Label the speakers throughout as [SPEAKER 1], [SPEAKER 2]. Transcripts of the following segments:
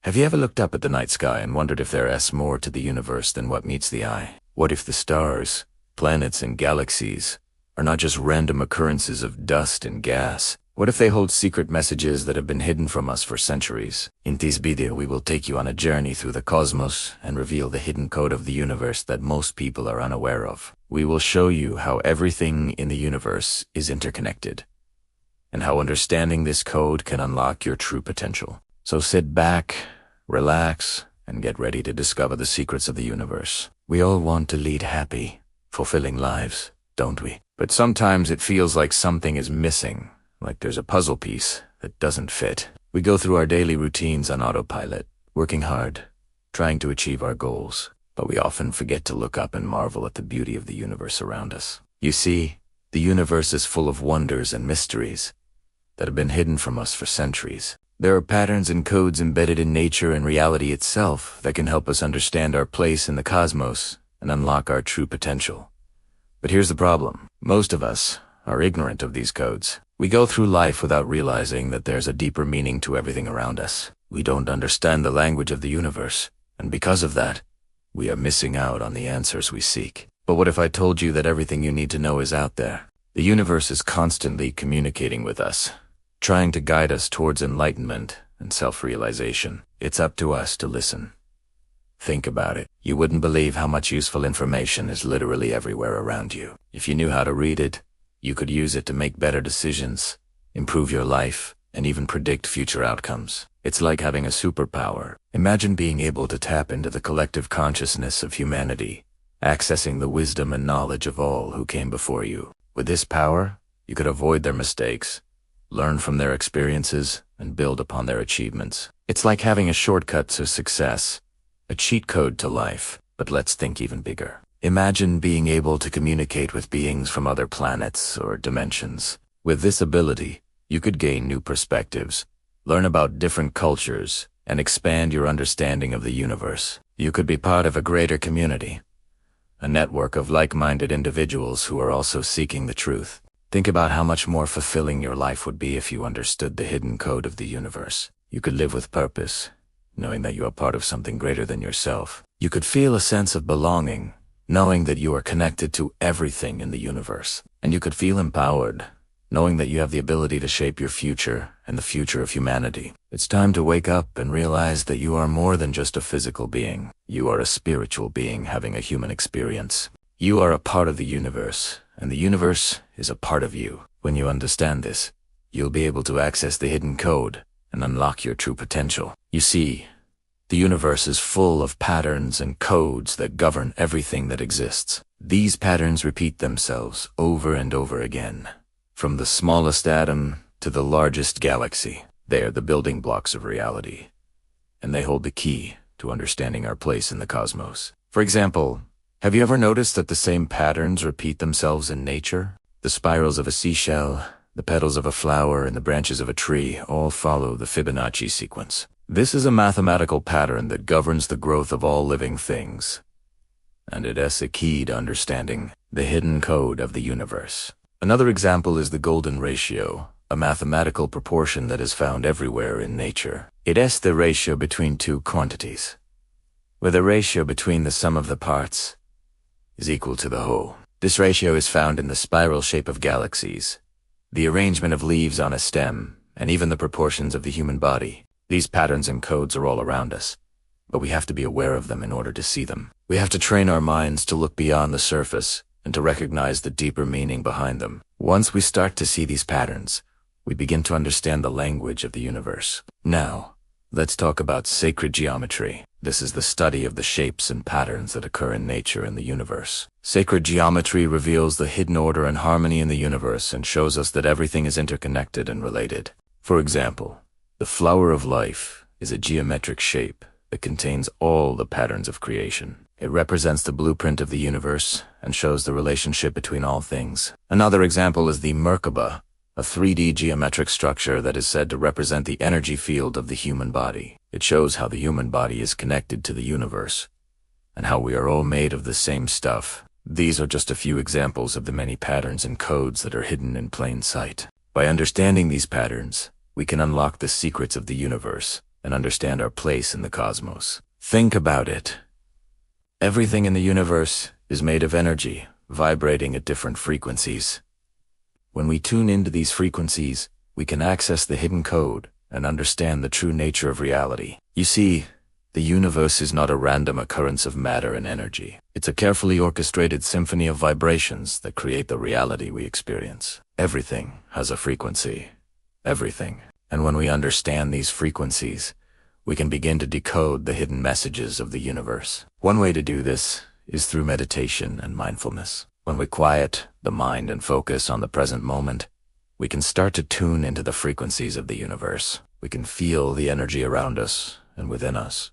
[SPEAKER 1] Have you ever looked up at the night sky and wondered if there is more to the universe than what meets the eye? What if the stars, planets, and galaxies are not just random occurrences of dust and gas? What if they hold secret messages that have been hidden from us for centuries? In this video, we will take you on a journey through the cosmos and reveal the hidden code of the universe that most people are unaware of. We will show you how everything in the universe is interconnected, and how understanding this code can unlock your true potential. So sit back, relax, and get ready to discover the secrets of the universe. We all want to lead happy, fulfilling lives, don't we? But sometimes it feels like something is missing, like there's a puzzle piece that doesn't fit. We go through our daily routines on autopilot, working hard, trying to achieve our goals, but we often forget to look up and marvel at the beauty of the universe around us. You see, the universe is full of wonders and mysteries that have been hidden from us for centuries. There are patterns and codes embedded in nature and reality itself that can help us understand our place in the cosmos and unlock our true potential. But here's the problem. Most of us are ignorant of these codes. We go through life without realizing that there's a deeper meaning to everything around us. We don't understand the language of the universe, and because of that, we are missing out on the answers we seek. But what if I told you that everything you need to know is out there? The universe is constantly communicating with us, trying to guide us towards enlightenment and self-realization. It's up to us to listen. Think about it. You wouldn't believe how much useful information is literally everywhere around you. If you knew how to read it, you could use it to make better decisions, improve your life, and even predict future outcomes. It's like having a superpower. Imagine being able to tap into the collective consciousness of humanity, accessing the wisdom and knowledge of all who came before you. With this power, you could avoid their mistakes, learn from their experiences, and build upon their achievements. It's like having a shortcut to success, a cheat code to life. But let's think even bigger. Imagine being able to communicate with beings from other planets or dimensions. With this ability, you could gain new perspectives, learn about different cultures, and expand your understanding of the universe. You could be part of a greater community, a network of like-minded individuals who are also seeking the truth. Think about how much more fulfilling your life would be if you understood the hidden code of the universe. You could live with purpose, knowing that you are part of something greater than yourself. You could feel a sense of belonging, knowing that you are connected to everything in the universe. And you could feel empowered, knowing that you have the ability to shape your future and the future of humanity. It's time to wake up and realize that you are more than just a physical being. You are a spiritual being having a human experience. You are a part of the universe, and the universe is a part of you. When you understand this, you'll be able to access the hidden code and unlock your true potential. You see, the universe is full of patterns and codes that govern everything that exists. These patterns repeat themselves over and over again. From the smallest atom to the largest galaxy, they are the building blocks of reality, and they hold the key to understanding our place in the cosmos. For example, have you ever noticed that the same patterns repeat themselves in nature? The spirals of a seashell, the petals of a flower, and the branches of a tree all follow the Fibonacci sequence. This is a mathematical pattern that governs the growth of all living things, and it is a key to understanding the hidden code of the universe. Another example is the golden ratio, a mathematical proportion that is found everywhere in nature. It is the ratio between two quantities, where the ratio between the sum of the parts is equal to the whole. This ratio is found in the spiral shape of galaxies, the arrangement of leaves on a stem, and even the proportions of the human body. These patterns and codes are all around us, but we have to be aware of them in order to see them. We have to train our minds to look beyond the surface and to recognize the deeper meaning behind them. Once we start to see these patterns, we begin to understand the language of the universe. Now, let's talk about sacred geometry. This is the study of the shapes and patterns that occur in nature and the universe. Sacred geometry reveals the hidden order and harmony in the universe and shows us that everything is interconnected and related. For example, the flower of life is a geometric shape that contains all the patterns of creation. It represents the blueprint of the universe and shows the relationship between all things. Another example is the Merkaba, a 3D geometric structure that is said to represent the energy field of the human body. It shows how the human body is connected to the universe and how we are all made of the same stuff. These are just a few examples of the many patterns and codes that are hidden in plain sight. By understanding these patterns, we can unlock the secrets of the universe and understand our place in the cosmos. Think about it. Everything in the universe is made of energy, vibrating at different frequencies. When we tune into these frequencies, we can access the hidden code and understand the true nature of reality. You see, the universe is not a random occurrence of matter and energy. It's a carefully orchestrated symphony of vibrations that create the reality we experience. Everything has a frequency. Everything. And when we understand these frequencies, we can begin to decode the hidden messages of the universe. One way to do this is through meditation and mindfulness. When we quiet the mind and focus on the present moment, we can start to tune into the frequencies of the universe. We can feel the energy around us and within us,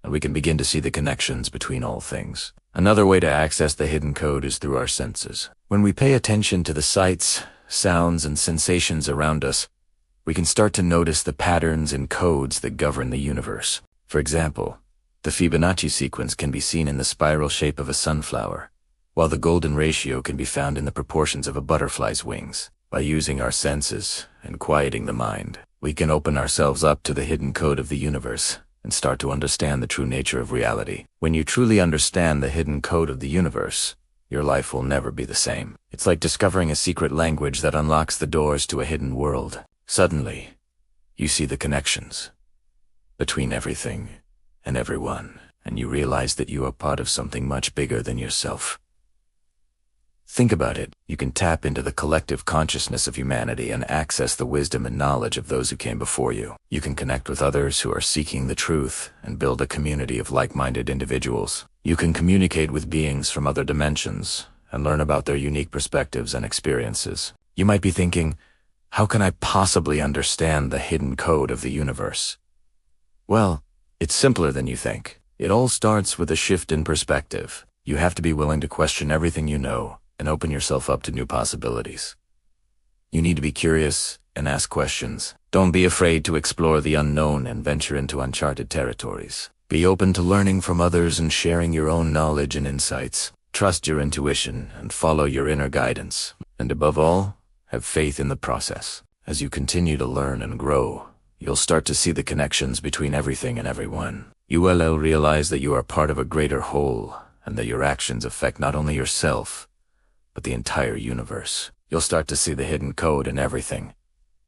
[SPEAKER 1] and we can begin to see the connections between all things. Another way to access the hidden code is through our senses. When we pay attention to the sights, sounds, and sensations around us, we can start to notice the patterns and codes that govern the universe. For example, the Fibonacci sequence can be seen in the spiral shape of a sunflower, while the golden ratio can be found in the proportions of a butterfly's wings. By using our senses and quieting the mind, we can open ourselves up to the hidden code of the universe and start to understand the true nature of reality. When you truly understand the hidden code of the universe, your life will never be the same. It's like discovering a secret language that unlocks the doors to a hidden world. Suddenly, you see the connections between everything and everyone, and you realize that you are part of something much bigger than yourself. Think about it. You can tap into the collective consciousness of humanity and access the wisdom and knowledge of those who came before you. You can connect with others who are seeking the truth and build a community of like-minded individuals. You can communicate with beings from other dimensions and learn about their unique perspectives and experiences. You might be thinking, how can I possibly understand the hidden code of the universe? Well, it's simpler than you think. It all starts with a shift in perspective. You have to be willing to question everything you know and open yourself up to new possibilities. You need to be curious and ask questions. Don't be afraid to explore the unknown and venture into uncharted territories. Be open to learning from others and sharing your own knowledge and insights. Trust your intuition and follow your inner guidance. And above all, have faith in the process. As you continue to learn and grow, you'll start to see the connections between everything and everyone. You will realize that you are part of a greater whole, and that your actions affect not only yourself, but the entire universe. You'll start to see the hidden code in everything,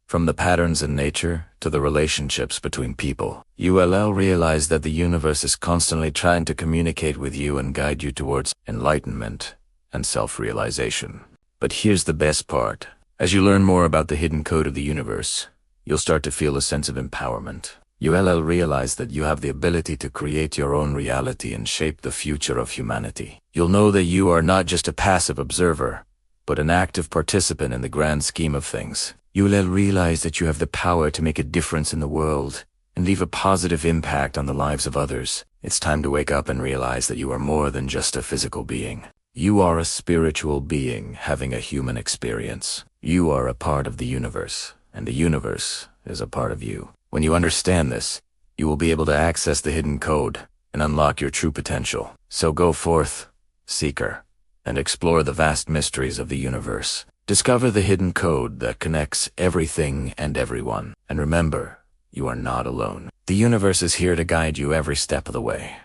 [SPEAKER 1] from the patterns in nature to the relationships between people. You will realize that the universe is constantly trying to communicate with you and guide you towards enlightenment and self-realization. But here's the best part. As you learn more about the hidden code of the universe, you'll start to feel a sense of empowerment. You will realize that you have the ability to create your own reality and shape the future of humanity. You'll know that you are not just a passive observer, but an active participant in the grand scheme of things. You will realize that you have the power to make a difference in the world and leave a positive impact on the lives of others. It's time to wake up and realize that you are more than just a physical being. You are a spiritual being having a human experience. You are a part of the universe, and the universe is a part of you. When you understand this, you will be able to access the hidden code and unlock your true potential. So go forth, seeker, and explore the vast mysteries of the universe. Discover the hidden code that connects everything and everyone. And remember, you are not alone. The universe is here to guide you every step of the way.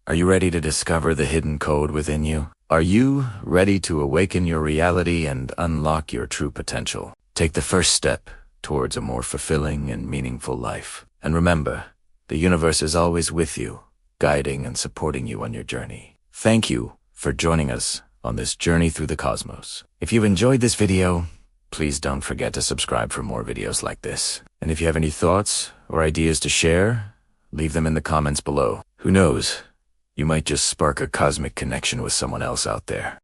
[SPEAKER 1] Are you ready to discover the hidden code within you? Are you ready to awaken your reality and unlock your true potential? Take the first step towards a more fulfilling and meaningful life. And remember, the universe is always with you, guiding and supporting you on your journey. Thank you for joining us on this journey through the cosmos. If you enjoyed this video, please don't forget to subscribe for more videos like this. And if you have any thoughts or ideas to share, leave them in the comments below. Who knows? You might just spark a cosmic connection with someone else out there.